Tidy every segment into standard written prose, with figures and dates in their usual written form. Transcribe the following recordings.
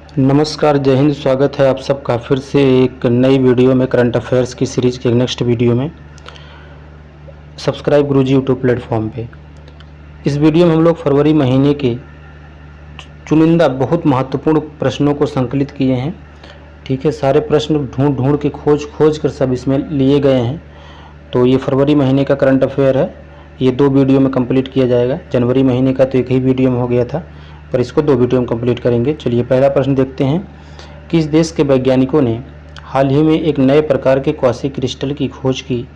नमस्कार, जय हिंद। स्वागत है आप सबका फिर से एक नई वीडियो में, करंट अफेयर्स की सीरीज़ के नेक्स्ट वीडियो में। सब्सक्राइब गुरुजी यूट्यूब प्लेटफॉर्म पे। इस वीडियो में हम लोग फरवरी महीने के चुनिंदा बहुत महत्वपूर्ण प्रश्नों को संकलित किए हैं। ठीक है, सारे प्रश्न ढूंढ के खोज कर सब इसमें लिए गए हैं। तो ये फरवरी महीने का करंट अफेयर है। ये 2 वीडियो में कंप्लीट किया जाएगा। जनवरी महीने का तो एक ही वीडियो में हो गया था, पर इसको 2 वीडियो में कंप्लीट करेंगे। चलिए पहला प्रश्न देखते हैं। किस देश के वैज्ञानिकों ने हाल ही में एक नए प्रकार के क्वासी क्रिस्टल की खोज की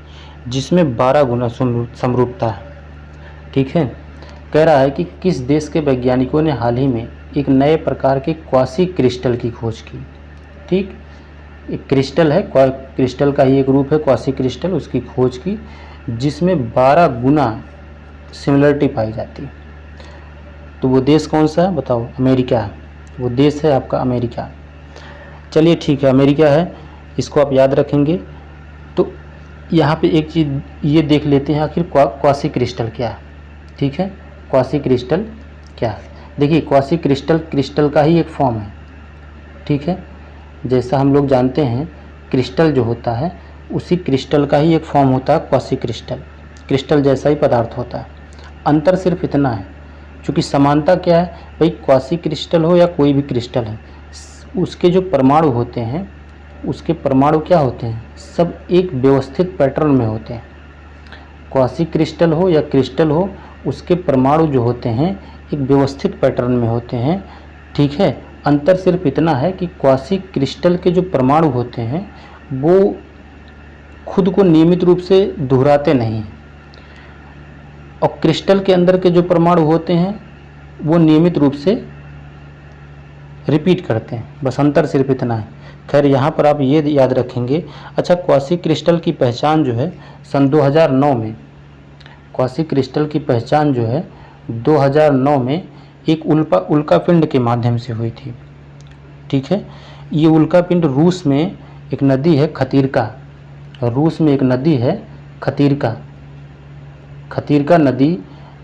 जिसमें 12 गुना समरूपता है? ठीक है, कह रहा है कि किस देश के वैज्ञानिकों ने हाल ही में एक नए प्रकार के क्वासी क्रिस्टल की खोज की। ठीक, एक क्रिस्टल है, क्रिस्टल का ही एक रूप है क्वासी क्रिस्टल, उसकी खोज की जिसमें 12 गुना सिमिलरिटी पाई जाती है। तो वो देश कौन सा है बताओ? अमेरिका है। वो देश है आपका अमेरिका। चलिए ठीक है, अमेरिका है, इसको आप याद रखेंगे। तो यहाँ पे एक चीज़ ये देख लेते हैं, आखिर क्वासी क्रिस्टल क्या है। ठीक है, क्वासी क्रिस्टल क्या है? देखिए, क्वासी क्रिस्टल का ही एक फॉर्म है। ठीक है, जैसा हम लोग जानते हैं क्रिस्टल जो होता है उसी क्रिस्टल का ही एक फॉर्म होता है क्वासी क्रिस्टल जैसा ही पदार्थ होता है। अंतर सिर्फ इतना है, क्योंकि समानता क्या है भाई, क्वासी क्रिस्टल हो या कोई भी क्रिस्टल है, उसके जो परमाणु होते हैं, उसके परमाणु क्या होते हैं, सब एक व्यवस्थित पैटर्न में होते हैं। क्वासी क्रिस्टल हो या क्रिस्टल हो, उसके परमाणु जो होते हैं एक व्यवस्थित पैटर्न में होते हैं। ठीक है, अंतर सिर्फ इतना है कि क्वासी क्रिस्टल के जो परमाणु होते हैं वो खुद को नियमित रूप से दोहराते नहीं हैं, और क्रिस्टल के अंदर के जो परमाणु होते हैं वो नियमित रूप से रिपीट करते हैं। बस अंतर सिर्फ इतना है। खैर, यहाँ पर आप ये याद रखेंगे। अच्छा, क्वासी क्रिस्टल की पहचान जो है सन 2009 में, क्वासी क्रिस्टल की पहचान जो है 2009 में एक उल्कापिंड के माध्यम से हुई थी। ठीक है, ये उल्कापिंड रूस में एक नदी है खतीरका, रूस में एक नदी है खतीरका नदी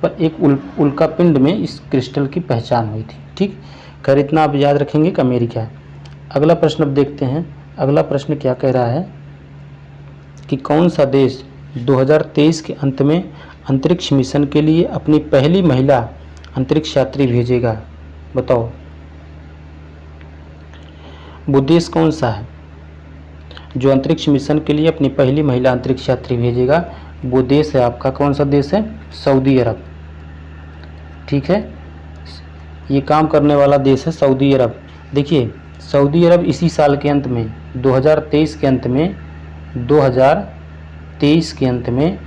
पर एक उल्कापिंड में इस क्रिस्टल की पहचान हुई थी। ठीक, खैर इतना आप याद रखेंगे कि अमेरिका है। अगला प्रश्न अब देखते हैं। अगला प्रश्न क्या कह रहा है कि कौन सा देश 2023 के अंत में अंतरिक्ष मिशन के लिए अपनी पहली महिला अंतरिक्ष यात्री भेजेगा? बताओ, वो देश कौन सा है जो अंतरिक्ष मिशन के लिए अपनी पहली महिला अंतरिक्ष यात्री भेजेगा? वो देश है आपका, कौन सा देश है? सऊदी अरब। ठीक है, ये काम करने वाला देश है सऊदी अरब। देखिए, सऊदी अरब इसी साल के अंत में 2023 के अंत में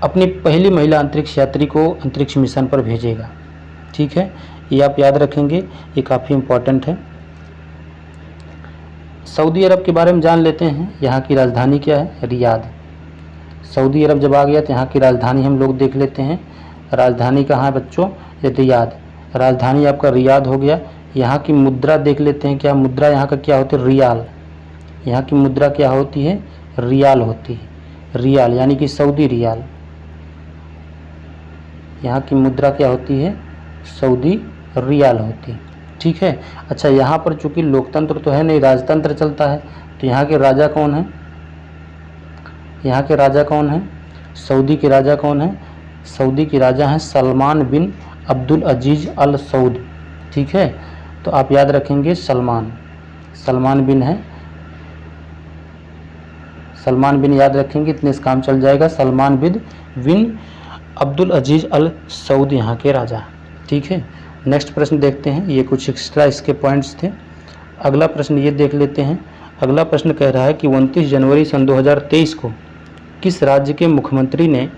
अपनी पहली महिला अंतरिक्ष यात्री को अंतरिक्ष मिशन पर भेजेगा। ठीक है, ये आप याद रखेंगे, ये काफ़ी इम्पोर्टेंट है। सऊदी अरब के बारे में जान लेते हैं। यहाँ की राजधानी क्या है? रियाद। सऊदी अरब जब आ गया तो यहाँ की राजधानी हम लोग देख लेते हैं। राजधानी कहाँ है बच्चों? रियाद। राजधानी आपका रियाद हो गया। यहाँ की मुद्रा देख लेते हैं। क्या मुद्रा यहाँ का क्या होती है? रियाल। यहाँ की मुद्रा क्या होती है? रियाल होती है। रियाल यानी कि सऊदी रियाल। यहाँ की मुद्रा क्या होती है? सऊदी रियाल होती है। ठीक है, अच्छा, यहाँ पर चूंकि लोकतंत्र तो है नहीं, राजतंत्र चलता है, तो यहाँ के राजा कौन है? यहाँ के राजा कौन है? सऊदी के राजा कौन है? सऊदी के राजा हैं सलमान बिन अब्दुल अजीज़ अल सऊद। ठीक है, तो आप याद रखेंगे सलमान बिन है, सलमान बिन याद रखेंगे, इतने से काम चल जाएगा। सलमान बिन अब्दुल अजीज़ अल सऊद यहाँ के राजा। ठीक है, नेक्स्ट प्रश्न देखते हैं। ये कुछ एक्स्ट्रा इसके पॉइंट्स थे। अगला प्रश्न ये देख लेते हैं। अगला प्रश्न कह रहा है कि 29 जनवरी सन 2023 को किस राज्य के मुख्यमंत्री ने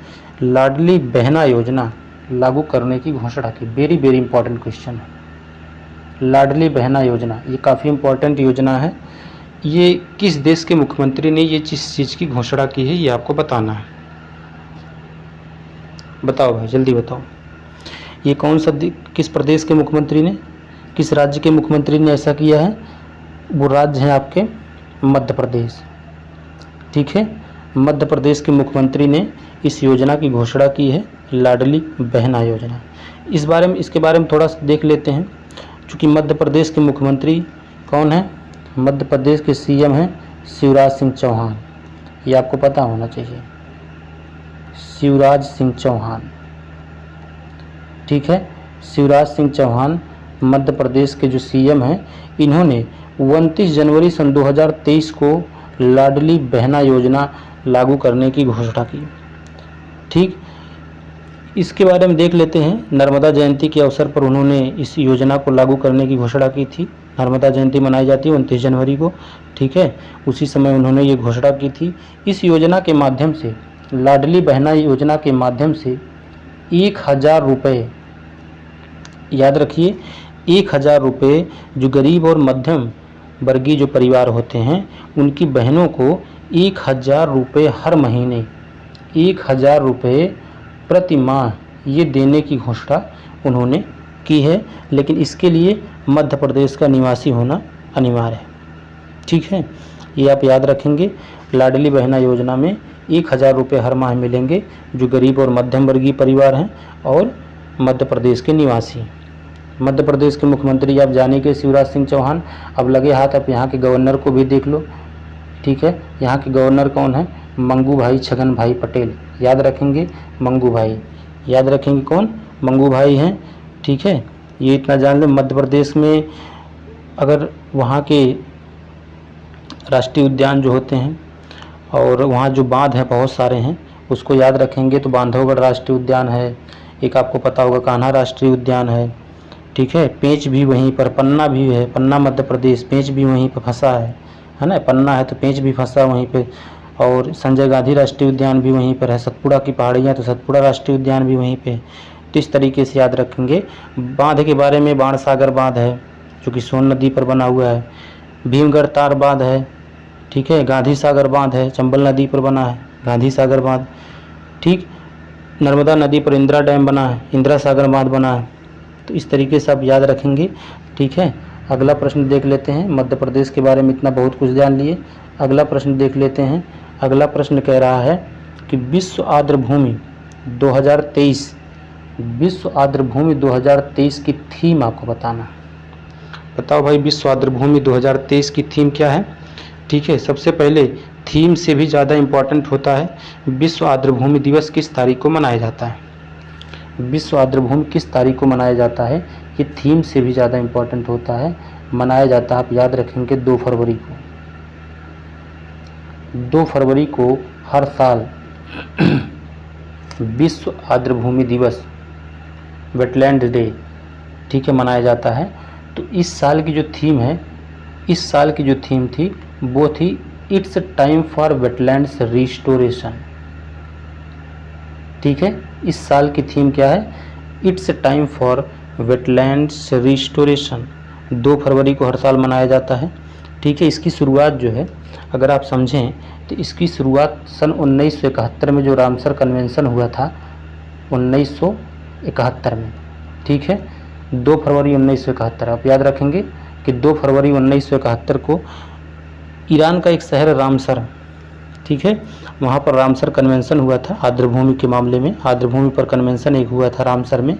लाडली बहना योजना लागू करने की घोषणा की? वेरी वेरी इंपॉर्टेंट क्वेश्चन है। लाडली बहना योजना ये काफ़ी इंपॉर्टेंट योजना है। ये किस देश के मुख्यमंत्री ने ये चीज़ की घोषणा की है, ये आपको बताना है। बताओ भाई, जल्दी बताओ। ये कौन सा किस प्रदेश के मुख्यमंत्री ने, किस राज्य के मुख्यमंत्री ने ऐसा किया है? वो राज्य है आपके मध्य प्रदेश। ठीक है, मध्य प्रदेश के मुख्यमंत्री ने इस योजना की घोषणा की है, लाडली बहना योजना। इसके बारे में थोड़ा सा देख लेते हैं। चूँकि मध्य प्रदेश के मुख्यमंत्री कौन है, मध्य प्रदेश के सीएम हैं शिवराज सिंह चौहान, ये आपको पता होना चाहिए, शिवराज सिंह चौहान। ठीक है, शिवराज सिंह चौहान मध्य प्रदेश के जो सीएम हैं, इन्होंने 29 जनवरी सन 2023 को लाडली बहना योजना लागू करने की घोषणा की। ठीक, इसके बारे में देख लेते हैं। नर्मदा जयंती के अवसर पर उन्होंने इस योजना को लागू करने की घोषणा की थी। नर्मदा जयंती मनाई जाती है 29 जनवरी को। ठीक है, उसी समय उन्होंने ये घोषणा की थी। इस योजना के माध्यम से, लाडली बहना योजना के माध्यम से 1000 रुपये, याद रखिए 1000 रुपये जो गरीब और मध्यम वर्गीय जो परिवार होते हैं, उनकी बहनों को 1000 रुपये हर महीने, 1000 रुपये प्रति माह ये देने की घोषणा उन्होंने की है। लेकिन इसके लिए मध्य प्रदेश का निवासी होना अनिवार्य है। ठीक है, ये आप याद रखेंगे। लाडली बहना योजना में 1000 रुपये हर माह मिलेंगे जो गरीब और मध्यम वर्गीय परिवार हैं और मध्य प्रदेश के निवासी। मध्य प्रदेश के मुख्यमंत्री आप जाने के शिवराज सिंह चौहान। अब लगे हाथ आप यहाँ के गवर्नर को भी देख लो। ठीक है, यहाँ के गवर्नर कौन है, मंगू भाई छगन भाई पटेल, याद रखेंगे मंगू भाई, याद रखेंगे कौन, मंगू भाई हैं। ठीक है, ये इतना जान लें। मध्य प्रदेश में अगर वहाँ के राष्ट्रीय उद्यान जो होते हैं और वहाँ जो बांध है बहुत सारे हैं, उसको याद रखेंगे तो बांधवगढ़ राष्ट्रीय उद्यान है, एक आपको पता होगा कान्हा राष्ट्रीय उद्यान है। ठीक है, पेंच भी वहीं पर, पन्ना भी है, पन्ना मध्य प्रदेश, पेंच भी वहीं पर फंसा है ना, पन्ना है तो पेंच भी फंसा वहीं पे। और संजय गांधी राष्ट्रीय उद्यान भी वहीं पर है। सतपुड़ा की पहाड़ियाँ तो सतपुड़ा राष्ट्रीय उद्यान भी वहीं पे। तो इस तरीके से याद रखेंगे। बांध के बारे में बाणसागर बांध है जो कि सोन नदी पर बना हुआ है, भीमगढ़ तार बांध है। ठीक है, गांधी सागर बांध है, चंबल नदी पर बना है गांधी सागर बांध। ठीक, नर्मदा नदी पर इंदिरा डैम बना है, इंदिरा सागर बांध बना है। तो इस तरीके से आप याद रखेंगे। ठीक है, अगला प्रश्न देख लेते हैं। मध्य प्रदेश के बारे में इतना बहुत कुछ जान लिए, अगला प्रश्न देख लेते हैं। अगला प्रश्न कह रहा है कि विश्व आर्द्र भूमि 2023, विश्व आर्द्र भूमि 2023 की थीम आपको बताना। बताओ भाई, विश्व आर्द्र भूमि 2023 की थीम क्या है। ठीक है, सबसे पहले थीम से भी ज़्यादा इम्पोर्टेंट होता है विश्व आर्द्र भूमि दिवस किस तारीख को मनाया जाता है। विश्व आर्द्र भूमि किस तारीख को मनाया जाता है, ये थीम से भी ज़्यादा इम्पोर्टेंट होता है। मनाया जाता है, आप याद रखेंगे 2 फरवरी को। 2 फरवरी को हर साल विश्व आर्द्र भूमि दिवस, वेटलैंड डे, ठीक है, मनाया जाता है। तो इस साल की जो थीम है, इस साल की जो थीम थी वो थी it's time for wetlands restoration. ठीक है, इस साल की थीम क्या है, it's time for wetlands restoration. 2 फरवरी को हर साल मनाया जाता है। ठीक है, इसकी शुरुआत जो है अगर आप समझें तो इसकी शुरुआत सन 1971 में जो रामसर कन्वेंशन हुआ था 1971 में। ठीक है, 2 फरवरी 1971 आप याद रखेंगे कि 2 फरवरी 1971 को ईरान का एक शहर रामसर, ठीक है, वहाँ पर रामसर कन्वेंशन हुआ था आर्द्रभूमि के मामले में। आर्द्रभूमि पर कन्वेंशन एक हुआ था रामसर में,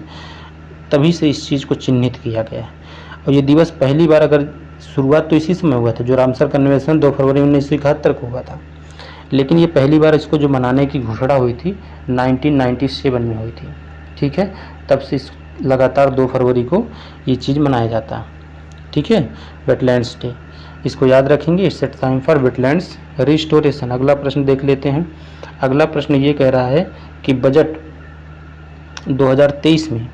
तभी से इस चीज़ को चिन्हित किया गया है। और ये दिवस पहली बार, अगर शुरुआत तो इसी समय हुआ था जो रामसर कन्वेंशन 2 फरवरी 1971 को हुआ था, लेकिन ये पहली बार इसको जो मनाने की घोषणा हुई थी 1997 में हुई थी। ठीक है, तब से लगातार 2 फरवरी को ये चीज़ मनाया जाता है। ठीक है, वेटलैंड्स डे, इसको याद रखेंगे, it's time for wetlands restoration. अगला प्रश्न देख लेते हैं। अगला प्रश्न ये कह रहा है कि बजट 2023 में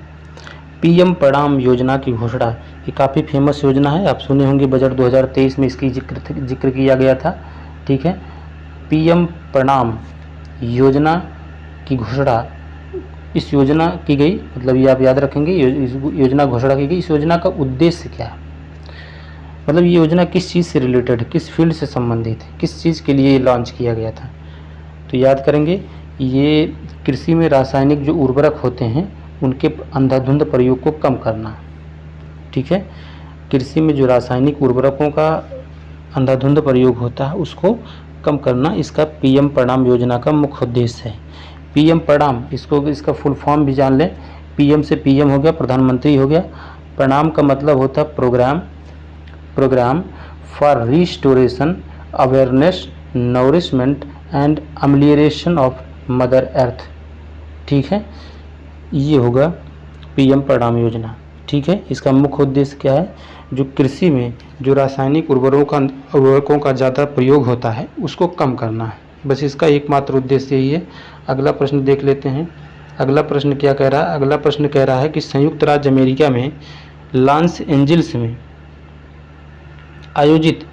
पीएम प्रणाम योजना की घोषणा, ये काफ़ी फेमस योजना है, आप सुने होंगे। बजट 2023 में इसकी जिक्र किया गया था। ठीक है, पीएम प्रणाम योजना की घोषणा, इस योजना की गई, मतलब ये आप याद रखेंगे, योजना घोषणा की गई। इस योजना का उद्देश्य क्या है, मतलब ये योजना किस चीज़ से रिलेटेड, किस फील्ड से संबंधित है, किस चीज़ के लिए लॉन्च किया गया था। तो याद करेंगे, ये कृषि में रासायनिक जो उर्वरक होते हैं उनके अंधाधुंध प्रयोग को कम करना। ठीक है, कृषि में जो रासायनिक उर्वरकों का अंधाधुंध प्रयोग होता है उसको कम करना, इसका पीएम प्रणाम योजना का मुख्य उद्देश्य है। पीएम प्रणाम, इसका फुल फॉर्म भी जान लें। पीएम से पीएम हो गया, प्रधानमंत्री हो गया, प्रणाम का मतलब होता है programme for restoration awareness nourishment and amelioration of mother earth. ठीक है, ये होगा पीएम प्रणाम योजना। ठीक है, इसका मुख्य उद्देश्य क्या है, जो कृषि में जो रासायनिक उर्वरकों का ज़्यादा प्रयोग होता है उसको कम करना है, बस इसका एकमात्र उद्देश्य यही है। अगला प्रश्न देख लेते हैं। अगला प्रश्न क्या कह रहा है, अगला प्रश्न कह रहा है कि संयुक्त राज्य अमेरिका में लॉस एंजिल्स में आयोजित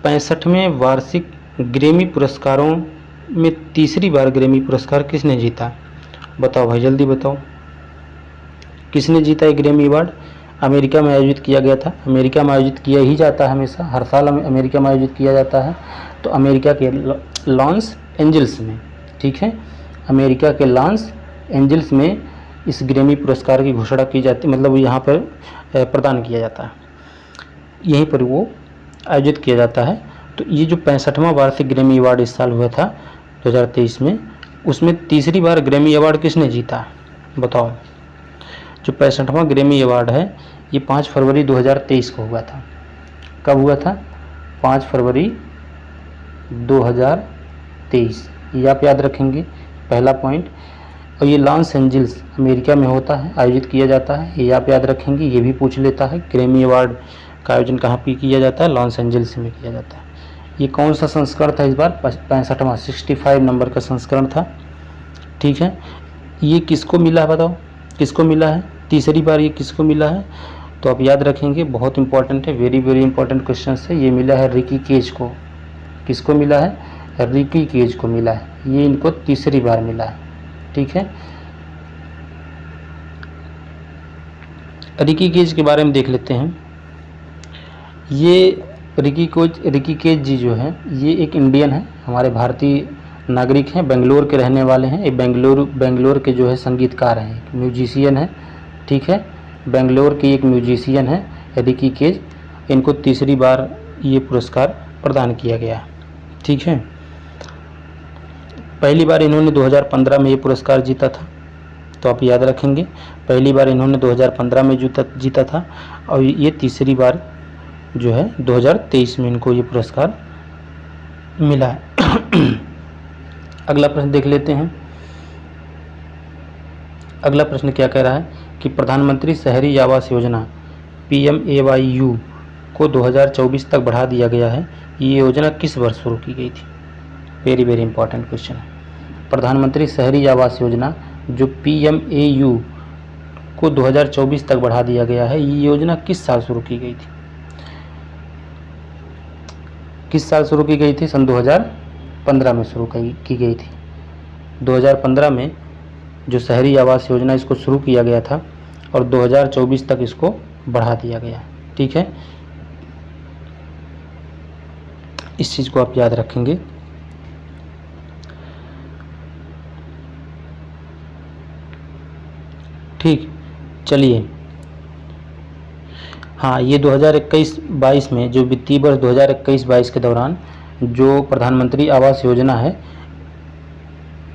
65वें वार्षिक ग्रैमी पुरस्कारों में तीसरी बार ग्रैमी पुरस्कार किसने जीता? बताओ भाई, जल्दी बताओ, किसने जीता ये ग्रैमी अवार्ड? अमेरिका में आयोजित किया गया था। अमेरिका में आयोजित किया ही जाता है, हमेशा हर साल अमेरिका में आयोजित किया जाता है। तो अमेरिका के लॉस एंजिल्स में, ठीक है, अमेरिका के लॉस एंजिल्स में इस ग्रैमी पुरस्कार की घोषणा की जाती, मतलब यहाँ पर प्रदान किया जाता है, यहीं पर वो आयोजित किया जाता है। तो ये जो 65वां वार्षिक ग्रैमी अवार्ड इस साल हुआ था 2023 में, उसमें तीसरी बार ग्रैमी अवार्ड किसने जीता? बताओ। जो 65वां ग्रैमी अवार्ड है ये 5 फरवरी 2023 को हुआ था। कब हुआ था? 5 फरवरी 2023, ये आप याद रखेंगे, पहला पॉइंट। और ये लॉस एंजिल्स अमेरिका में होता है, आयोजित किया जाता है, ये आप याद रखेंगे। ये भी पूछ लेता है ग्रैमी अवार्ड का आयोजन कहाँ पे किया जाता है? लॉस एंजिल्स में किया जाता है। ये कौन सा संस्करण था इस बार? 65वां 65 नंबर का संस्करण था। ठीक है, ये किसको मिला है बताओ, किसको मिला है? तीसरी बार ये किसको मिला है? तो आप याद रखेंगे, बहुत इंपॉर्टेंट है, वेरी वेरी इंपॉर्टेंट क्वेश्चन है। ये मिला है रिकी केज को। किसको मिला है? रिकी केज को मिला है, ये इनको तीसरी बार मिला है। ठीक है, रिकी केज के बारे में देख लेते हैं। ये रिकी केज जी जो है ये एक इंडियन है, हमारे भारतीय नागरिक हैं, बेंगलोर के रहने वाले हैं। ये बेंगलोर के जो है संगीतकार हैं, एक म्यूजिशियन है। ठीक है, बेंगलोर की एक म्यूजिशियन है रिकी केज। इनको तीसरी बार ये पुरस्कार प्रदान किया गया। ठीक है, पहली बार इन्होंने 2015 में ये पुरस्कार जीता था, तो आप याद रखेंगे, पहली बार इन्होंने 2015 में जीता था, और ये तीसरी बार जो है 2023 में इनको ये पुरस्कार मिला है। अगला प्रश्न देख लेते हैं। अगला प्रश्न क्या कह रहा है कि प्रधानमंत्री शहरी आवास योजना PMAYU को 2024 तक बढ़ा दिया गया है। ये योजना किस वर्ष शुरू की गई थी? वेरी वेरी इंपॉर्टेंट क्वेश्चन है। प्रधानमंत्री शहरी आवास योजना जो PMAU को 2024 तक बढ़ा दिया गया है, ये योजना किस साल शुरू की गई थी? किस साल शुरू की गई थी? सन 2015 में शुरू की गई थी। 2015 में जो शहरी आवास योजना इसको शुरू किया गया था, और 2024 तक इसको बढ़ा दिया गया। ठीक है, इस चीज़ को आप याद रखेंगे। ठीक, चलिए, हाँ, ये 2021-22 में जो वित्तीय वर्ष 2021-22 के दौरान जो प्रधानमंत्री आवास योजना है,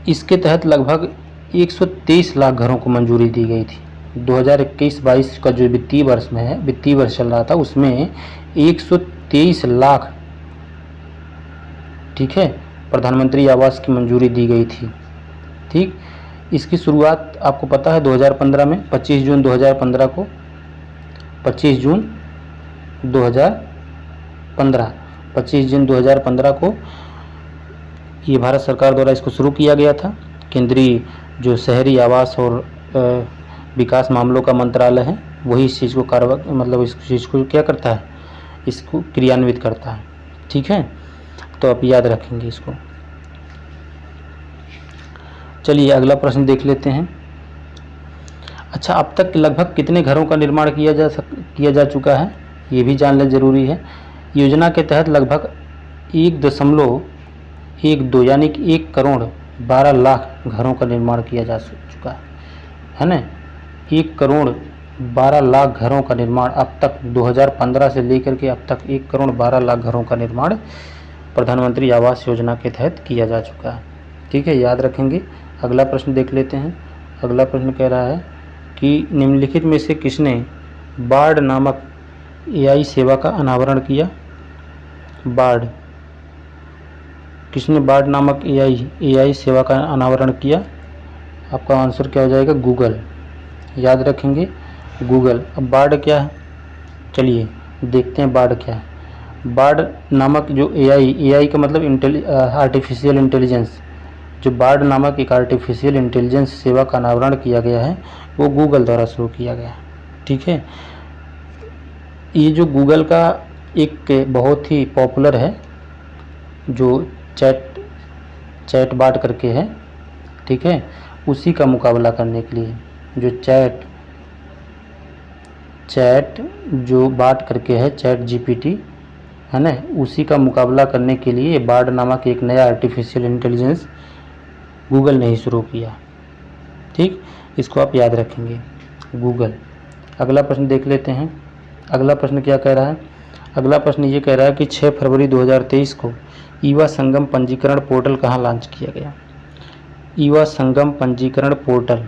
इसके तहत लगभग 123 लाख घरों को मंजूरी दी गई थी। 2021-22 का जो वित्तीय वर्ष में है, वित्तीय वर्ष चल रहा था, उसमें 123 लाख, ठीक है, प्रधानमंत्री आवास की मंजूरी दी गई थी। ठीक, इसकी शुरुआत आपको पता है 2015 में 25 जून 2015 को, 25 जून 2015 को ये भारत सरकार द्वारा इसको शुरू किया गया था। केंद्रीय जो शहरी आवास और विकास मामलों का मंत्रालय है, वही इस चीज़ को मतलब इस चीज़ को क्या करता है, इसको क्रियान्वित करता है। ठीक है, तो आप याद रखेंगे इसको। चलिए अगला प्रश्न देख लेते हैं। अच्छा, अब तक लगभग कितने घरों का निर्माण किया जा चुका है, ये भी जानना जरूरी है। योजना के तहत लगभग 1.12 यानी कि 1 करोड़ 12 लाख घरों का निर्माण किया जा चुका है ना। 1 करोड़ 12 लाख घरों का निर्माण अब तक 2015 से लेकर के अब तक 1 करोड़ 12 लाख घरों का निर्माण प्रधानमंत्री आवास योजना के तहत किया जा चुका है। ठीक है, याद रखेंगे। अगला प्रश्न देख लेते हैं। अगला प्रश्न कह रहा है कि निम्नलिखित में से किसने बार्ड नामक एआई सेवा का अनावरण किया? बार्ड, किसने बार्ड नामक एआई सेवा का अनावरण किया? आपका आंसर क्या हो जाएगा? गूगल। याद रखेंगे गूगल। अब बार्ड क्या है, चलिए देखते हैं बार्ड क्या है। बार्ड नामक जो एआई का मतलब आर्टिफिशियल इंटेलिजेंस, जो बार्ड नामक एक आर्टिफिशियल इंटेलिजेंस सेवा का अनावरण किया गया है वो गूगल द्वारा शुरू किया गया है। ठीक है, ये जो गूगल का एक बहुत ही पॉपुलर है जो चैट बाट करके है, ठीक है, उसी का मुकाबला करने के लिए जो चैट जो बाट करके है, चैट जीपीटी है ना, उसी का मुकाबला करने के लिए बार्ड नामक एक नया आर्टिफिशियल इंटेलिजेंस गूगल ने ही शुरू किया। ठीक, इसको आप याद रखेंगे गूगल। अगला प्रश्न देख लेते हैं। अगला प्रश्न क्या कह रहा है? अगला प्रश्न ये कह रहा है कि 6 फरवरी 2023 को ईवा संगम पंजीकरण पोर्टल कहाँ लॉन्च किया गया? ईवा संगम पंजीकरण पोर्टल,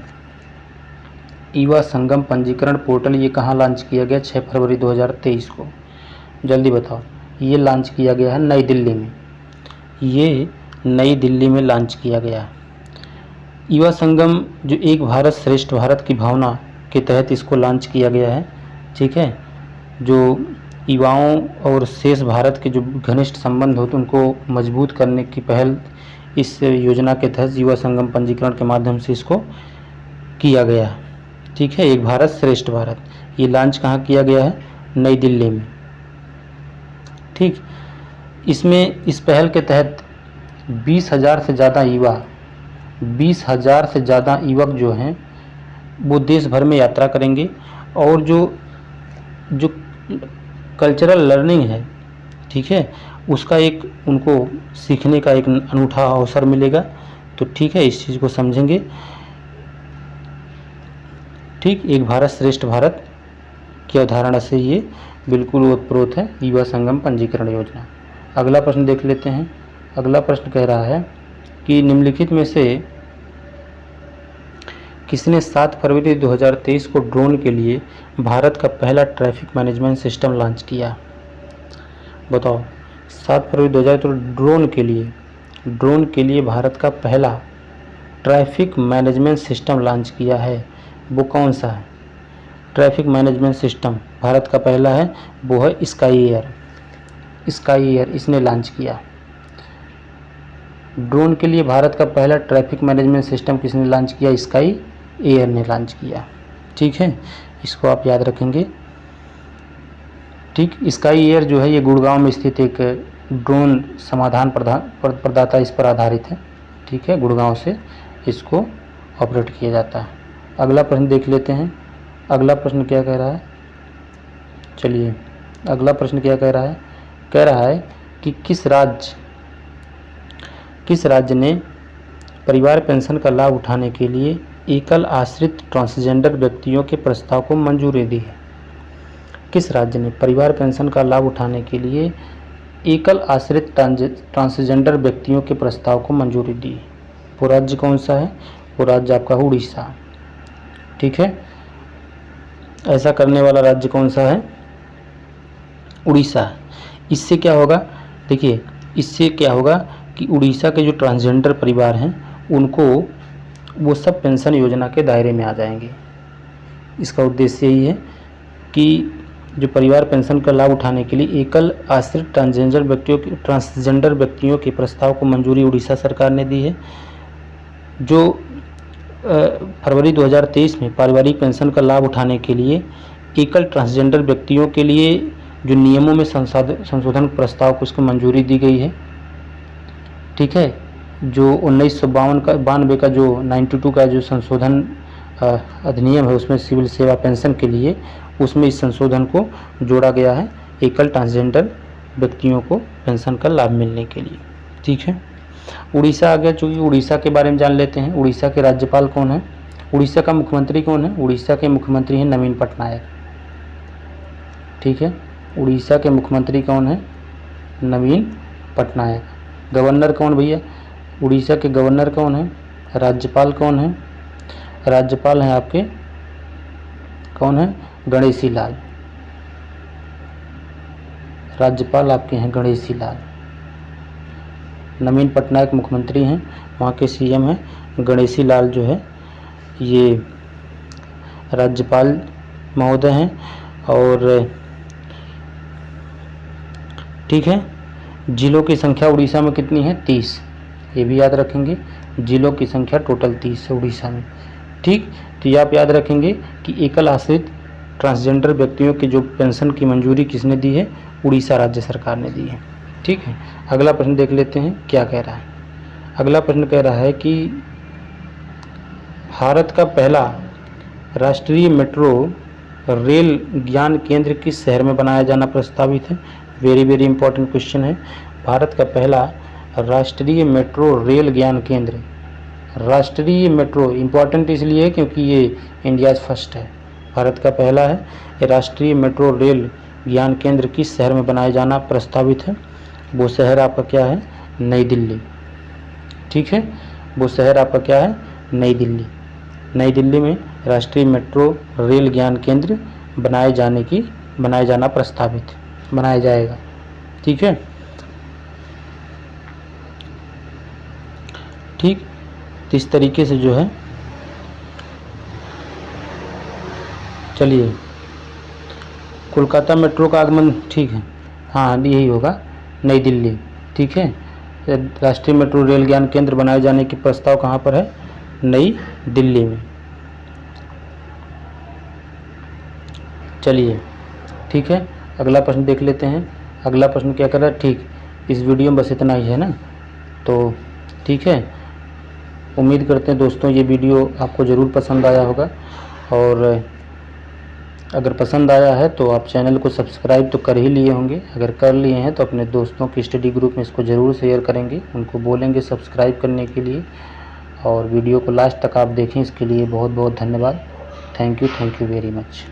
ईवा संगम पंजीकरण पोर्टल ये कहाँ लॉन्च किया गया 6 फरवरी 2023 को? जल्दी बताओ। ये लॉन्च किया गया है नई दिल्ली में, ये नई दिल्ली में लॉन्च किया गया है। ईवा संगम जो एक भारत श्रेष्ठ भारत की भावना के तहत इसको लॉन्च किया गया है। ठीक है, जो युवाओं और शेष भारत के जो घनिष्ठ संबंध होते उनको मजबूत करने की पहल इस योजना के तहत युवा संगम पंजीकरण के माध्यम से इसको किया गया है। ठीक है, एक भारत श्रेष्ठ भारत, ये लॉन्च कहाँ किया गया है? नई दिल्ली में। ठीक, इसमें इस पहल के तहत 20,000 से ज़्यादा युवा, 20,000 से ज़्यादा युवक जो हैं वो देश भर में यात्रा करेंगे और जो कल्चरल लर्निंग है, ठीक है, उसका एक उनको सीखने का एक अनूठा अवसर मिलेगा। तो ठीक है, इस चीज़ को समझेंगे। ठीक, एक भारत श्रेष्ठ भारत की अवधारणा से ये बिल्कुल ओतप्रोत है युवा संगम पंजीकरण योजना। अगला प्रश्न देख लेते हैं। अगला प्रश्न कह रहा है कि निम्नलिखित में से किसने 7 फरवरी 2023 को ड्रोन के लिए भारत का पहला ट्रैफिक मैनेजमेंट सिस्टम लॉन्च किया? बताओ, 7 फरवरी 2023 ड्रोन के लिए भारत का पहला ट्रैफिक मैनेजमेंट सिस्टम लॉन्च किया है, वो कौन सा है? ट्रैफिक मैनेजमेंट सिस्टम भारत का पहला है, वो है स्काई एयर, इसने लॉन्च किया। ड्रोन के लिए भारत का पहला ट्रैफिक मैनेजमेंट सिस्टम किसने लॉन्च किया? स्काई एयर ने लॉन्च किया। ठीक है, इसको आप याद रखेंगे। ठीक, स्काई एयर जो है ये गुड़गांव में स्थित एक ड्रोन समाधान प्रदाता इस पर आधारित है। ठीक है, गुड़गांव से इसको ऑपरेट किया जाता है। अगला प्रश्न देख लेते हैं। अगला प्रश्न क्या कह रहा है? चलिए, अगला प्रश्न क्या कह रहा है? कह रहा है कि किस राज्य ने परिवार पेंशन का लाभ उठाने के लिए एकल आश्रित ट्रांसजेंडर व्यक्तियों के प्रस्ताव को मंजूरी दी है? किस राज्य ने परिवार पेंशन का लाभ उठाने के लिए एकल आश्रित ट्रांसजेंडर व्यक्तियों के प्रस्ताव को मंजूरी दी? वो राज्य कौन सा है? वो राज्य आपका उड़ीसा। ठीक है, ऐसा करने वाला राज्य कौन सा है? उड़ीसा। इससे क्या होगा? देखिए, इससे क्या होगा कि उड़ीसा के जो ट्रांसजेंडर परिवार हैं उनको वो सब पेंशन योजना के दायरे में आ जाएंगे। इसका उद्देश्य यही है कि जो परिवार पेंशन का लाभ उठाने के लिए एकल आश्रित ट्रांसजेंडर व्यक्तियों के प्रस्ताव को मंजूरी उड़ीसा सरकार ने दी है। जो फरवरी 2023 में पारिवारिक पेंशन का लाभ उठाने के लिए एकल ट्रांसजेंडर व्यक्तियों के लिए जो नियमों में संशोधन प्रस्ताव को उसको मंजूरी दी गई है। ठीक है, जो 1992 का जो 92 का जो संशोधन अधिनियम है उसमें सिविल सेवा पेंशन के लिए उसमें इस संशोधन को जोड़ा गया है एकल ट्रांसजेंडर व्यक्तियों को पेंशन का लाभ मिलने के लिए। ठीक है, उड़ीसा आ गया। चूँकि उड़ीसा के बारे में जान लेते हैं। उड़ीसा के राज्यपाल कौन है? उड़ीसा का मुख्यमंत्री कौन है? उड़ीसा के मुख्यमंत्री हैं नवीन पटनायक। ठीक है, उड़ीसा के मुख्यमंत्री कौन है? नवीन पटनायक। गवर्नर कौन भैया? उड़ीसा के गवर्नर कौन है? राज्यपाल कौन है? राज्यपाल हैं आपके कौन है? गणेशी लाल। राज्यपाल आपके हैं गणेशी लाल। नवीन पटनायक मुख्यमंत्री हैं, वहाँ के सीएम हैं गणेशी लाल जो है ये राज्यपाल महोदय हैं। और ठीक है, जिलों की संख्या उड़ीसा में कितनी है? 30। ये भी याद रखेंगे, जिलों की संख्या टोटल 30 है उड़ीसा में। ठीक, तो ये आप याद रखेंगे कि एकल आश्रित ट्रांसजेंडर व्यक्तियों की जो पेंशन की मंजूरी किसने दी है? उड़ीसा राज्य सरकार ने दी है। ठीक है, अगला प्रश्न देख लेते हैं क्या कह रहा है। अगला प्रश्न कह रहा है कि भारत का पहला राष्ट्रीय मेट्रो रेल ज्ञान केंद्र किस शहर में बनाया जाना प्रस्तावित है? वेरी वेरी इंपॉर्टेंट क्वेश्चन है। भारत का पहला राष्ट्रीय मेट्रो रेल ज्ञान केंद्र, राष्ट्रीय मेट्रो इंपॉर्टेंट इसलिए है क्योंकि ये इंडिया फर्स्ट है, भारत का पहला है। ये राष्ट्रीय मेट्रो रेल ज्ञान केंद्र किस शहर में बनाया जाना प्रस्तावित है? वो शहर आपका क्या है? नई दिल्ली। ठीक है, वो शहर आपका क्या है? नई दिल्ली। नई दिल्ली में राष्ट्रीय मेट्रो रेल ज्ञान केंद्र बनाया जाना प्रस्तावित, बनाया जाएगा। ठीक है, ठीक, तो इस तरीके से जो है, चलिए कोलकाता मेट्रो का आगमन, ठीक है, हाँ यही होगा, नई दिल्ली। ठीक है, राष्ट्रीय मेट्रो रेल ज्ञान केंद्र बनाए जाने की प्रस्ताव कहाँ पर है? नई दिल्ली में। चलिए ठीक है, अगला प्रश्न देख लेते हैं। अगला प्रश्न क्या कर रहा है? ठीक, इस वीडियो में बस इतना ही है ना, तो ठीक है, उम्मीद करते हैं दोस्तों ये वीडियो आपको ज़रूर पसंद आया होगा। और अगर पसंद आया है तो आप चैनल को सब्सक्राइब तो कर ही लिए होंगे, अगर कर लिए हैं तो अपने दोस्तों की स्टडी ग्रुप में इसको ज़रूर शेयर करेंगे, उनको बोलेंगे सब्सक्राइब करने के लिए। और वीडियो को लास्ट तक आप देखें, इसके लिए बहुत बहुत धन्यवाद। Thank you very much.